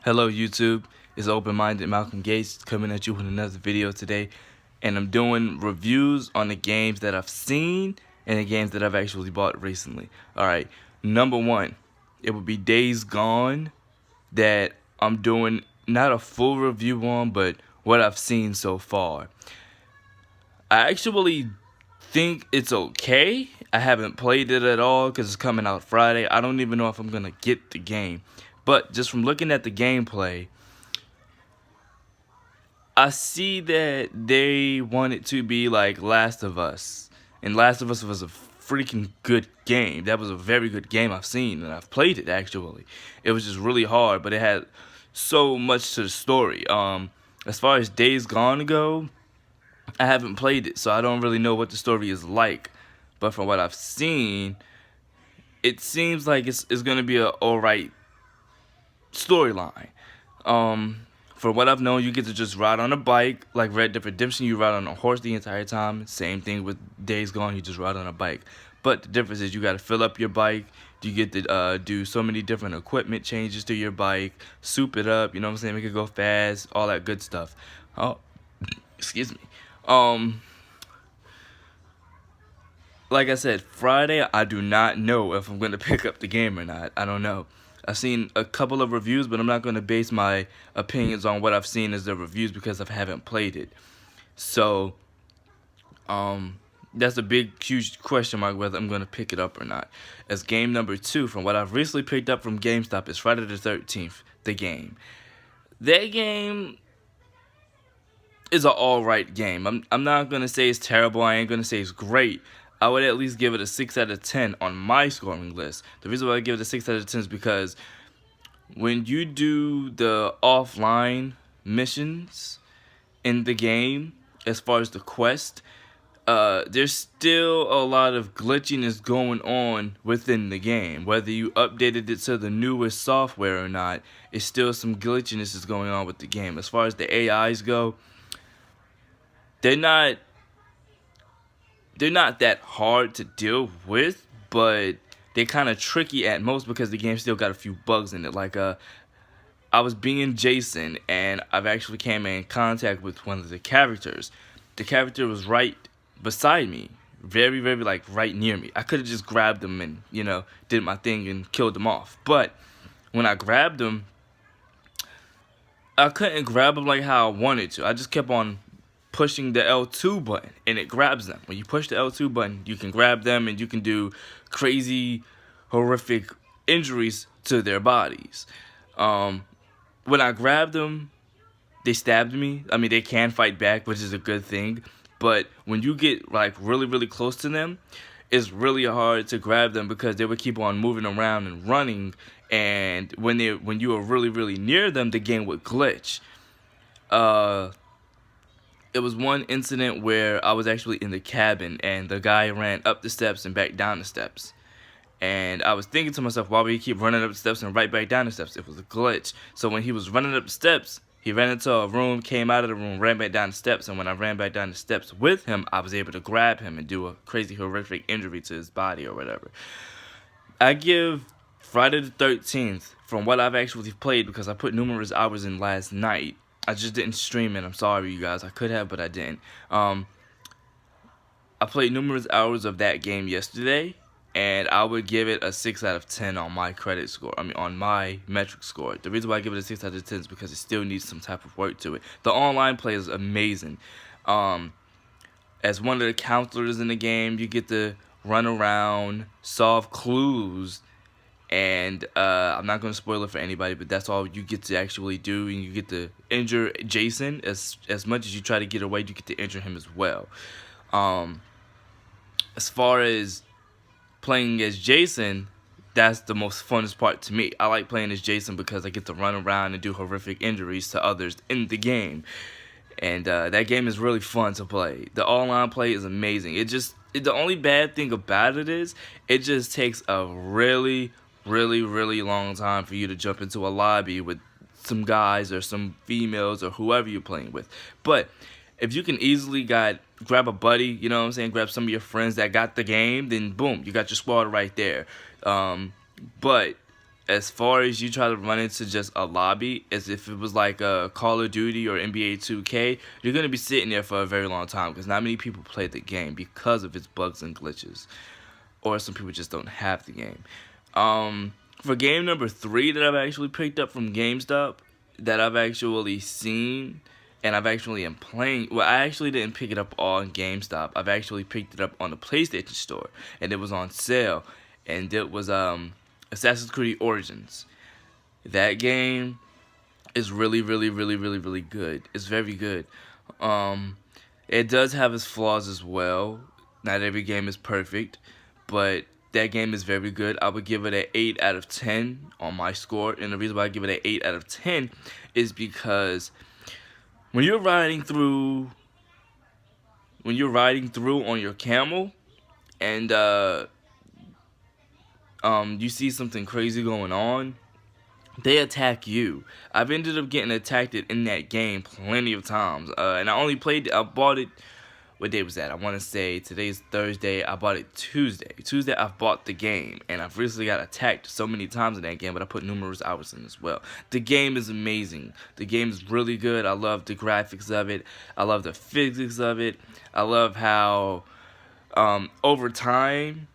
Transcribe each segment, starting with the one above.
Hello YouTube, it's Open-Minded Malcolm Gates coming at you with another video today, and I'm doing reviews on the games that I've seen and the games that I've actually bought recently. Alright, number one, it would be Days Gone, that I'm doing not a full review on, but what I've seen so far. I actually think it's okay. I haven't played it at all because it's coming out Friday. I don't even know if I'm going to get the game. But just from looking at the gameplay, I see that they want it to be like Last of Us. And Last of Us was a freaking good game. That was a very good game I've seen, and I've played it actually. It was just really hard, but it had so much to the story. As far as Days Gone go, I haven't played it, so I don't really know what the story is like. But from what I've seen, it seems like it's gonna be a alright storyline. For what I've known, you get to just ride on a bike. Like Red Dead Redemption, you ride on a horse the entire time. Same thing with Days Gone, you just ride on a bike. But the difference is you got to fill up your bike. You get to do so many different equipment changes to your bike, soup it up, you know what I'm saying, make it go fast, all that good stuff. Oh, excuse me. Like I said, Friday, I do not know if I'm going to pick up the game or not. I don't know. I've seen a couple of reviews, but I'm not going to base my opinions on what I've seen as the reviews because I haven't played it. So, that's a big, huge question mark whether I'm going to pick it up or not. As game number 2, from what I've recently picked up from GameStop, is Friday the 13th, the game. That game is an alright game. I'm not going to say it's terrible. I ain't going to say it's great. I would at least give it a 6 out of 10 on my scoring list. The reason why I give it a 6 out of 10 is because when you do the offline missions in the game, as far as the quest, there's still a lot of glitchiness going on within the game. Whether you updated it to the newest software or not, it's still some glitchiness is going on with the game. As far as the AIs go, they're not that hard to deal with, but they're kind of tricky at most because the game still got a few bugs in it. Like I was being Jason, and I've actually came in contact with one of the characters. The character was right beside me, very, very like right near me. I could have just grabbed him and did my thing and killed him off. But when I grabbed him, I couldn't grab him like how I wanted to. I just kept on pushing the L2 button and it grabs them. When you push the L2 button, you can grab them and you can do crazy, horrific injuries to their bodies. When I grabbed them, they stabbed me. I mean, they can fight back, which is a good thing. But when you get like really, really close to them, it's really hard to grab them because they would keep on moving around and running. And when you were really, really near them, the game would glitch. It was one incident where I was actually in the cabin and the guy ran up the steps and back down the steps. And I was thinking to myself, why would he keep running up the steps and right back down the steps? It was a glitch. So when he was running up the steps, he ran into a room, came out of the room, ran back down the steps. And when I ran back down the steps with him, I was able to grab him and do a crazy, horrific injury to his body or whatever. I give Friday the 13th, from what I've actually played, because I put numerous hours in last night, I just didn't stream it. I'm sorry, you guys. I could have, but I didn't. I played numerous hours of that game yesterday, and I would give it a 6 out of 10 on my credit score. I mean, on my metric score. The reason why I give it a 6 out of 10 is because it still needs some type of work to it. The online play is amazing. As one of the counselors in the game, you get to run around, solve clues, and I'm not going to spoil it for anybody, but that's all you get to actually do, and you get to injure Jason. As much as you try to get away, you get to injure him as well. As far as playing as Jason, that's the most funnest part to me. I like playing as Jason because I get to run around and do horrific injuries to others in the game. And that game is really fun to play. The online play is amazing. The only bad thing about it is it just takes a really, really, really long time for you to jump into a lobby with some guys or some females or whoever you're playing with. But if you can easily grab a buddy, you know what I'm saying, grab some of your friends that got the game, then boom, you got your squad right there. But as far as you try to run into just a lobby, as if it was like a Call of Duty or NBA 2K, you're gonna be sitting there for a very long time because not many people play the game because of its bugs and glitches, or some people just don't have the game. For game number 3 that I've actually picked up from GameStop, that I've actually seen and I've actually am playing. Well, I actually didn't pick it up on GameStop. I've actually picked it up on the PlayStation Store, and it was on sale, and it was Assassin's Creed Origins. That game is really, really, really, really, really good. It's very good. Um, it does have its flaws as well. Not every game is perfect, but that game is very good. I would give it an 8 out of 10 on my score, and the reason why I give it an 8 out of 10 is because when you're riding through, on your camel, and you see something crazy going on, they attack you. I've ended up getting attacked in that game plenty of times, and I bought it. What day was that? I want to say today's Thursday. I bought it Tuesday. Tuesday I bought the game, and I've recently got attacked so many times in that game, but I put numerous hours in as well. The game is amazing. The game is really good. I love the graphics of it. I love the physics of it. I love how over time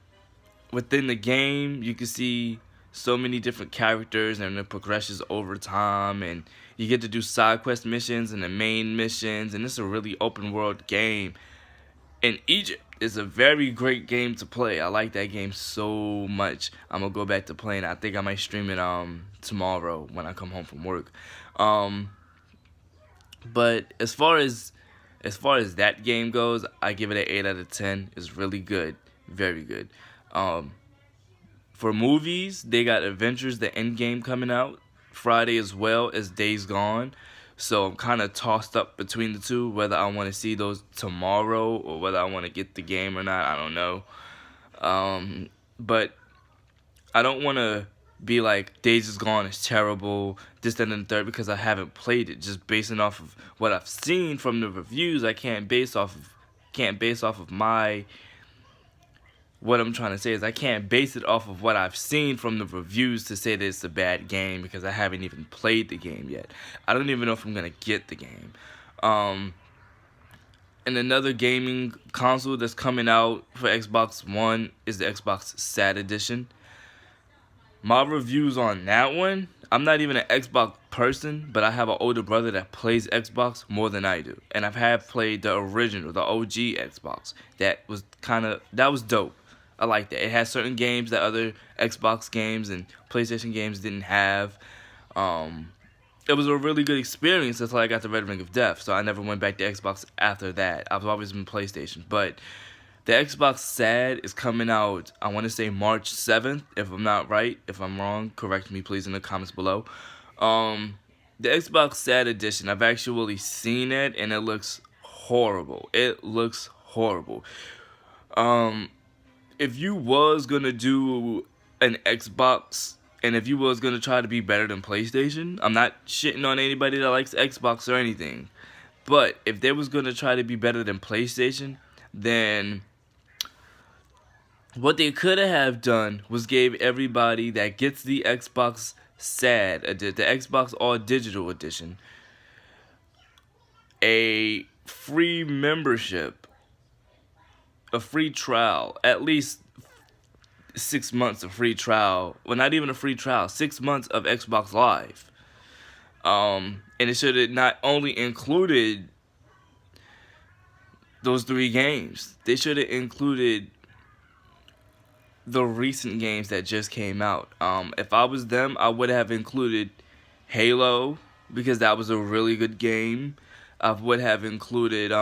within the game you can see so many different characters and the progressions over time, and you get to do side quest missions and the main missions, and it's a really open world game. And Egypt is a very great game to play. I like that game so much. I'm gonna go back to playing. I think I might stream it tomorrow when I come home from work. But as far as that game goes, I give it an 8 out of 10. It's really good, very good. For movies, they got Avengers: The Endgame coming out Friday, as well as Days Gone. So I'm kind of tossed up between the two, whether I want to see those tomorrow or whether I want to get the game or not. I don't know. But I don't want to be like Days is Gone is terrible, this, that, and the third, because I haven't played it. Just basing off of what I've seen from the reviews, I can't base off of my. What I'm trying to say is I can't base it off of what I've seen from the reviews to say that it's a bad game, because I haven't even played the game yet. I don't even know if I'm going to get the game. And another gaming console that's coming out for Xbox One is the Xbox Sad Edition. My reviews on that one, I'm not even an Xbox person, but I have an older brother that plays Xbox more than I do. And I've played the original, the OG Xbox. That was dope. I like that. It has certain games that other Xbox games and PlayStation games didn't have. It was a really good experience until I got the Red Ring of Death, so I never went back to Xbox after that. I've always been PlayStation. But the Xbox Sad is coming out, I want to say March 7th, if I'm not right. If I'm wrong, correct me please in the comments below. The Xbox Sad Edition, I've actually seen it, and it looks horrible. It looks horrible. If you was gonna do an Xbox, and if you was gonna try to be better than PlayStation, I'm not shitting on anybody that likes Xbox or anything, but if they was gonna try to be better than PlayStation, then what they could have done was gave everybody that gets the Xbox Sad, the Xbox All Digital Edition, a free membership, a free trial, at least 6 months of free trial. Well, not even a free trial, 6 months of Xbox Live. And it should have not only included those 3 games, they should have included the recent games that just came out. If I was them, I would have included Halo, because that was a really good game. I would have included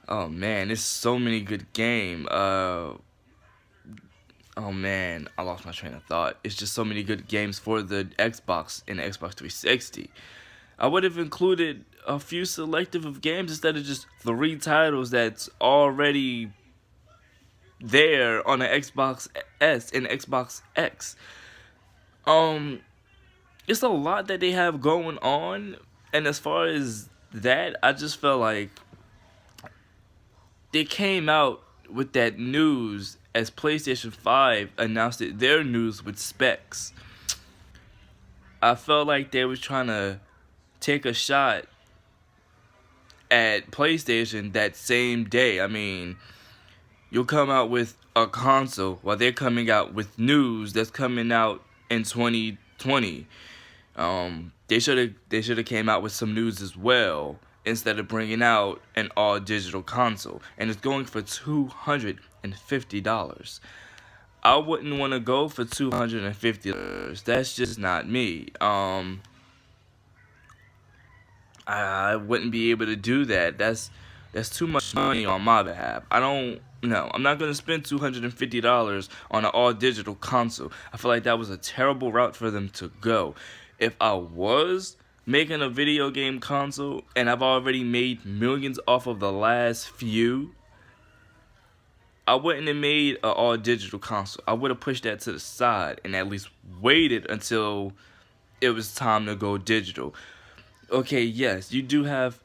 oh man, there's so many good games. Oh man, I lost my train of thought. It's just so many good games for the Xbox and the Xbox 360. I would have included a few selective of games instead of just 3 titles that's already there on the Xbox S and Xbox X. It's a lot that they have going on, and as far as that, I just felt like they came out with that news as PlayStation 5 announced their news with specs. I felt like they was trying to take a shot at PlayStation that same day. I mean, you'll come out with a console while they're coming out with news that's coming out in 2020. They should have came out with some news as well instead of bringing out an all digital console, and it's going for $250. I wouldn't want to go for $250. That's just not me. I wouldn't be able to do that. That's too much money on my behalf. I don't know. I'm not gonna spend $250 on an all digital console. I feel like that was a terrible route for them to go. If I was making a video game console and I've already made millions off of the last few, I wouldn't have made an all digital console. I would have pushed that to the side and at least waited until it was time to go digital. Okay, yes, you do have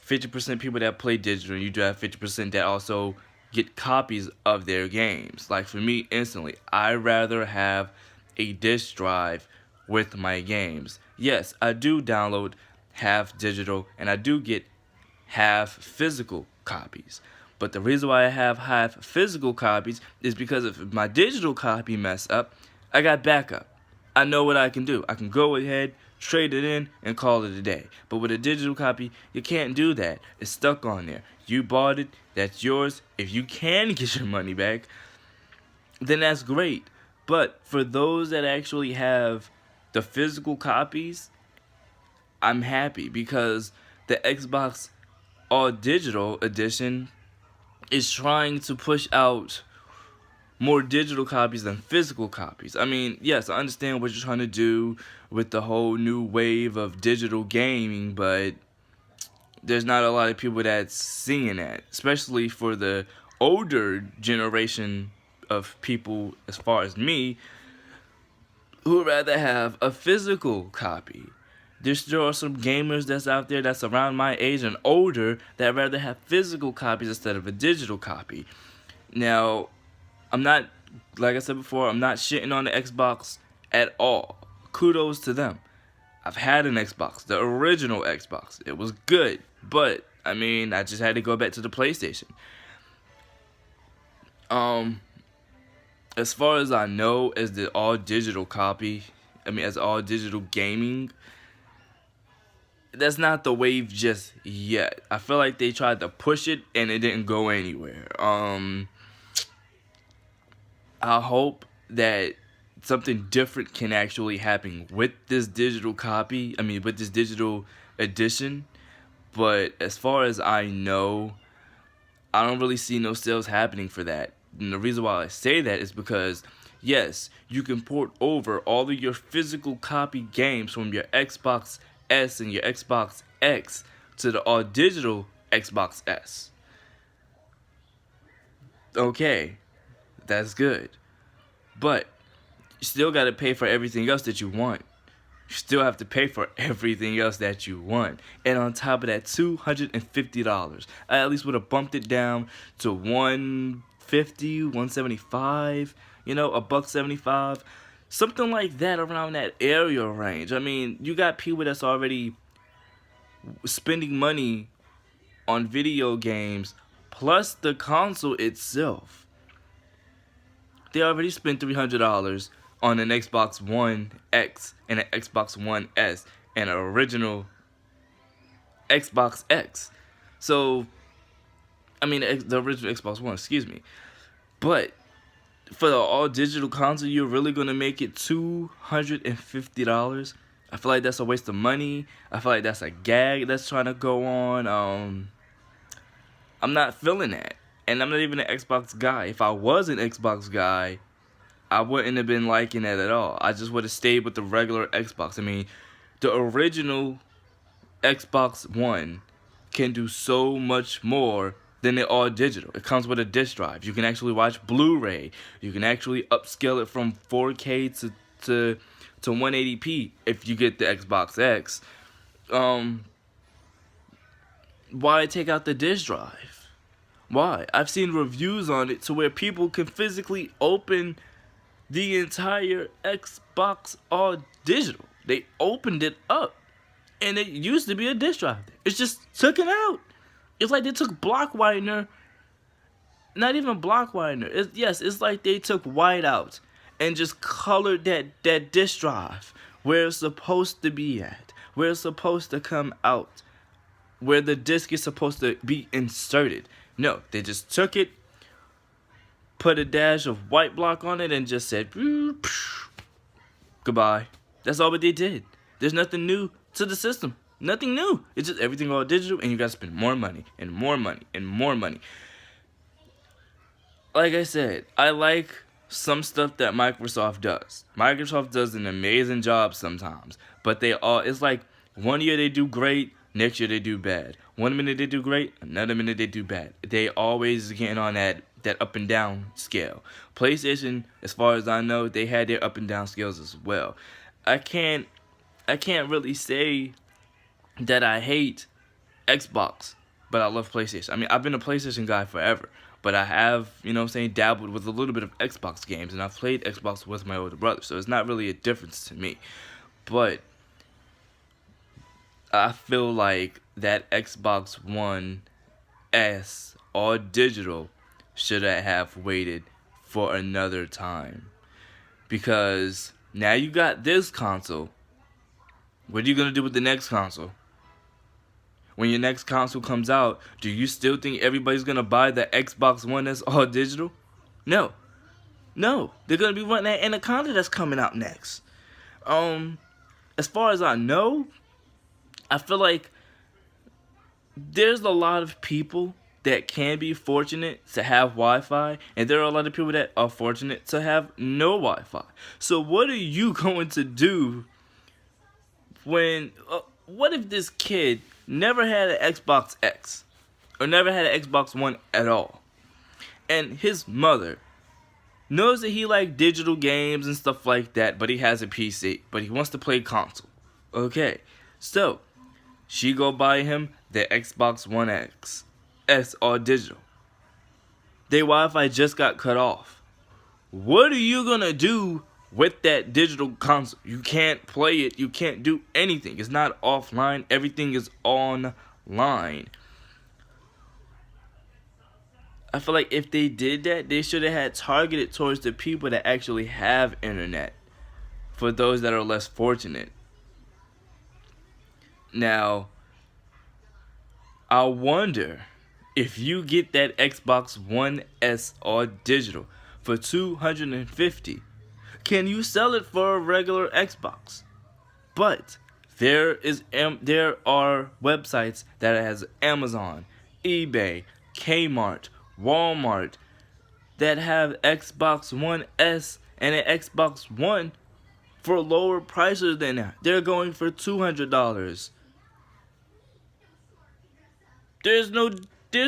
50% people that play digital, and you do have 50% that also get copies of their games. Like for me, instantly, I'd rather have a disc drive with my games. Yes, I do download half digital, and I do get half physical copies. But the reason why I have half physical copies is because if my digital copy mess up, I got backup. I know what I can do. I can go ahead, trade it in, and call it a day. But with a digital copy, you can't do that. It's stuck on there. You bought it, that's yours. If you can get your money back, then that's great. But for those that actually have the physical copies, I'm happy because the Xbox All Digital Edition is trying to push out more digital copies than physical copies. I mean, yes, I understand what you're trying to do with the whole new wave of digital gaming, but there's not a lot of people that's seeing that, especially for the older generation of people, as far as me, who would rather have a physical copy. There are some gamers that's out there that's around my age and older that rather have physical copies instead of a digital copy. Now, I'm not, like I said before, I'm not shitting on the Xbox at all. Kudos to them. I've had an Xbox, the original Xbox. It was good, but I mean, I just had to go back to the PlayStation. As far as I know, as the all digital copy, as all digital gaming, that's not the wave just yet. I feel like they tried to push it and it didn't go anywhere. I hope that something different can actually happen with this digital copy. With this digital edition. But as far as I know, I don't really see no sales happening for that. And the reason why I say that is because, yes, you can port over all of your physical copy games from your Xbox S and your Xbox X to the all digital Xbox S. Okay, that's good. But you still got to pay for everything else that you want. You still have to pay for everything else that you want. And on top of that, $250. I at least would have bumped it down to $150, $175, $175. Something like that, around that area range. You got people that's already spending money on video games plus the console itself. They already spent $300 on an Xbox One X and an Xbox One S and an original Xbox X. So, the original Xbox One, excuse me. But for the all digital console, you're really gonna make it $250? I feel like that's a waste of money. I feel like that's a gag that's trying to go on. I'm not feeling that. And I'm not even an Xbox guy. If I was an Xbox guy, I wouldn't have been liking that at all. I just would have stayed with the regular Xbox. The original Xbox One can do so much more than the all digital. It comes with a disc drive. You can actually watch Blu-ray. You can actually upscale it from 4K to 180p if you get the Xbox X. Why take out the disc drive? Why? I've seen reviews on it to where people can physically open the entire Xbox all digital. They opened it up, and it used to be a disc drive. It's just took it out. It's like they took block whitener, not even block whitener. It's like they took white out and just colored that disc drive where it's supposed to be at, where it's supposed to come out, where the disc is supposed to be inserted. No, they just took it, put a dash of white block on it, and just said, goodbye. That's all what they did. There's nothing new to the system. Nothing new. It's just everything all digital, and you gotta spend more money, and more money, and more money. Like I said, I like some stuff that Microsoft does. Microsoft does an amazing job sometimes, but it's like one year they do great, next year they do bad. One minute they do great, another minute they do bad. They always get on that up and down scale. PlayStation, as far as I know, they had their up and down scales as well. I can't really say that I hate Xbox, but I love PlayStation. I mean, I've been a PlayStation guy forever, but I have, dabbled with a little bit of Xbox games, and I've played Xbox with my older brother, so it's not really a difference to me. But I feel like that Xbox One S all digital should have waited for another time, because now you got this console. What are you gonna do with the next console? When your next console comes out, do you still think everybody's gonna buy the Xbox One that's all digital? No, they're gonna be running that Anaconda that's coming out next. As far as I know, I feel like there's a lot of people that can be fortunate to have Wi-Fi, and there are a lot of people that are fortunate to have no Wi-Fi. So what are you going to do when, what if this kid never had an Xbox X, or never had an Xbox One at all, and his mother knows that he likes digital games and stuff like that, but he has a PC, but he wants to play console. Okay, so she go buy him the Xbox One X S all digital. Their Wi-Fi just got cut off. What are you gonna do with that digital console? You can't play it. You can't do anything. It's not offline. Everything is online. I feel like if they did that, they should have had targeted towards the people that actually have internet, for those that are less fortunate. Now, I wonder if you get that Xbox One S all digital for $250, can you sell it for a regular Xbox? But there are websites that has Amazon, eBay, Kmart, Walmart that have Xbox One S and an Xbox One for lower prices than that. They're going for $200. There's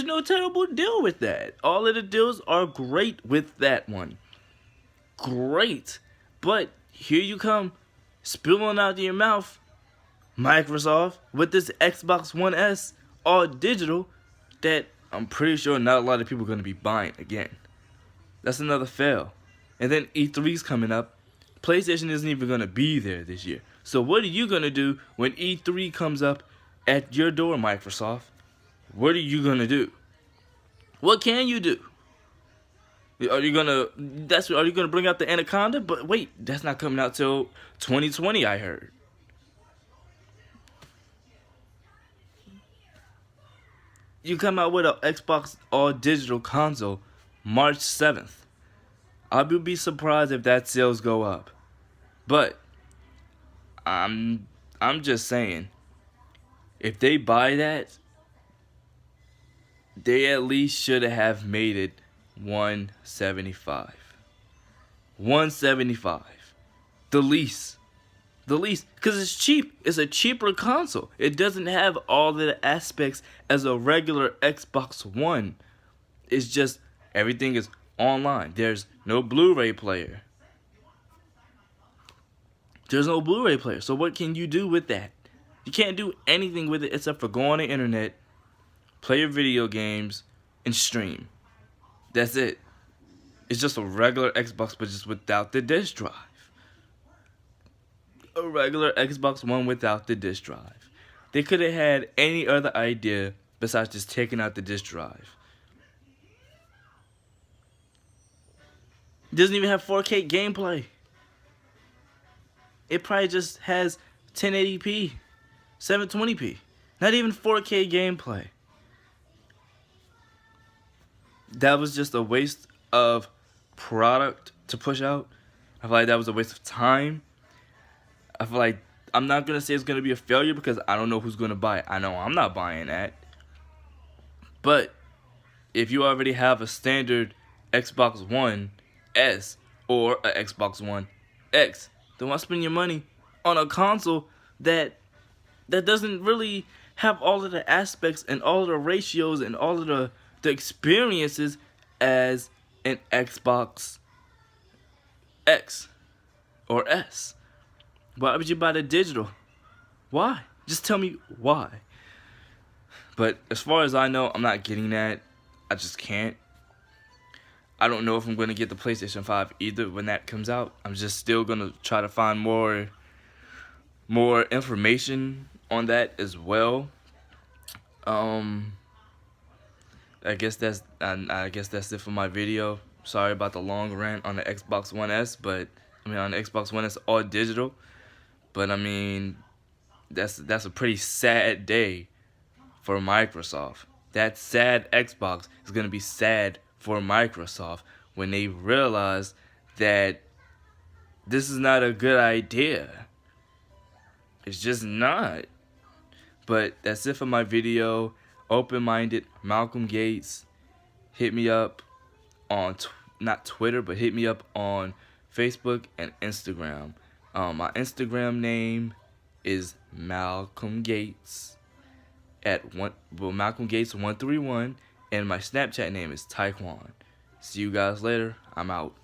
no terrible deal with that. All of the deals are great with that one. Great. But here you come, spilling out of your mouth, Microsoft, with this Xbox One S all digital that I'm pretty sure not a lot of people are going to be buying again. That's another fail. And then E3's coming up. PlayStation isn't even going to be there this year. So what are you going to do when E3 comes up at your door, Microsoft? What are you going to do? What can you do? Are you gonna bring out the Anaconda? But wait, that's not coming out till 2020, I heard. You come out with an Xbox all digital console March 7th. I would be surprised if that sales go up. But I'm just saying, if they buy that, they at least should have made it 175. 175. The least, because it's cheap. It's a cheaper console. It doesn't have all the aspects as a regular Xbox One. It's just everything is online. There's no Blu-ray player. So what can you do with that? You can't do anything with it except for go on the internet, play your video games, and stream. That's it. It's just a regular Xbox, but just without the disk drive. A regular Xbox One without the disk drive. They could have had any other idea besides just taking out the disk drive. It doesn't even have 4K gameplay. It probably just has 1080p, 720p. Not even 4K gameplay. That was just a waste of product to push out. I feel like that was a waste of time. I feel like I'm not going to say it's going to be a failure because I don't know who's going to buy it. I know I'm not buying that. But if you already have a standard Xbox One S or a Xbox One X, then why spend your money on a console that doesn't really have all of the aspects and all of the ratios and all of the experiences as an Xbox X or S? Why would you buy the digital? Why? Just tell me why. But as far as I know, I'm not getting that. I just can't. I don't know if I'm going to get the PlayStation 5 either when that comes out. I'm just still going to try to find more information on that as well. I guess that's it for my video. Sorry about the long rant on the Xbox One S, but on the Xbox One S all digital. But that's a pretty sad day for Microsoft. That sad Xbox is gonna be sad for Microsoft when they realize that this is not a good idea. It's just not. But that's it for my video. Open-minded Malcolm Gates. Hit me up on not Twitter, but hit me up on Facebook and Instagram. My Instagram name is Malcolm Gates Malcolm Gates 131, and my Snapchat name is Taekwon. See you guys later. I'm out.